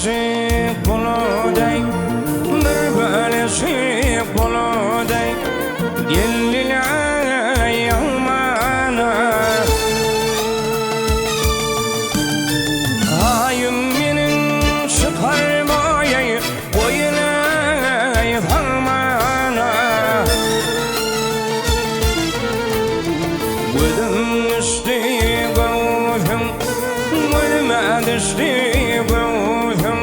aşık buluday, bir böyle aşık buluday, geldiler yağmana. Ayım benim çıkarmayı, koyunay harmana. Gülüm düştü gözüm, gülüme düştü gözüm,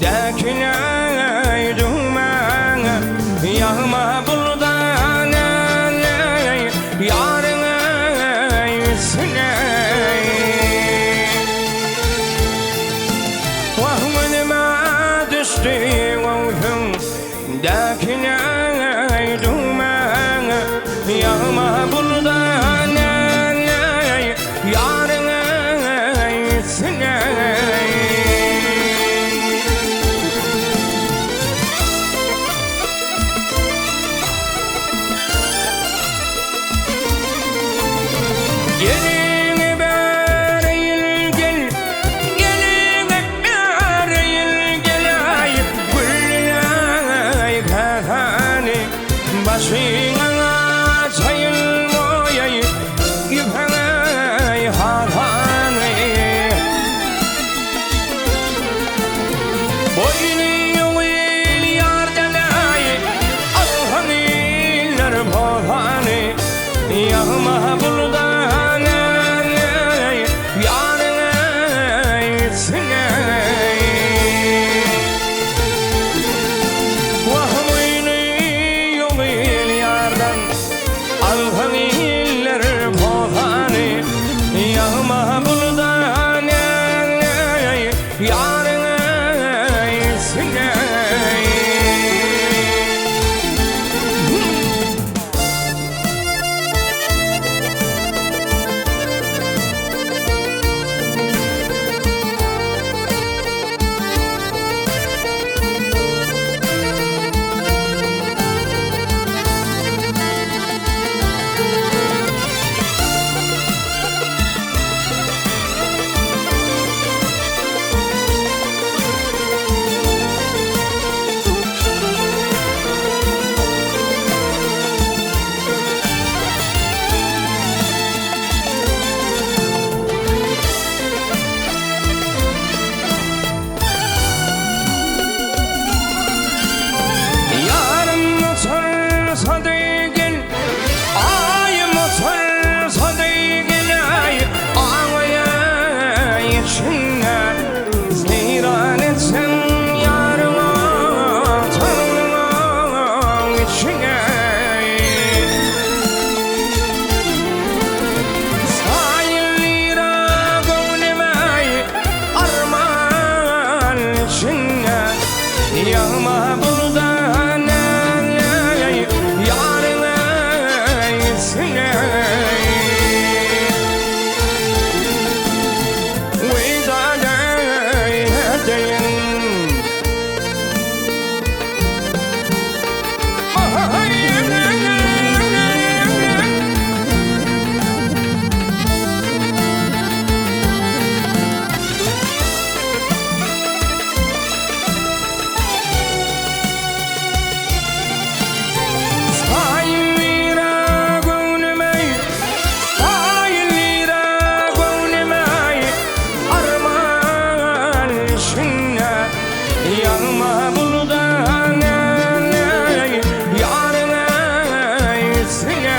döküley dumana. Yağma buradan yarına yüzüne. Vah gülüme düştü gözüm, döküley dumana. Yağma buradan yarına yüzüne. Gelin beril gel, gelin beril gel, ay güllay kahane, başına çayılmayı, yüpelay harhane. Boynu yol yardanay, alhaniller bohane. Yağma buradan yarına yüzüne. Vah boynu yol yardan, alhaniller bohane. Yağma buradan yarına yüzüne. Yağma buradan yarına yüzüne. Veda edeyim. Yağma buradan yarına yüzüne.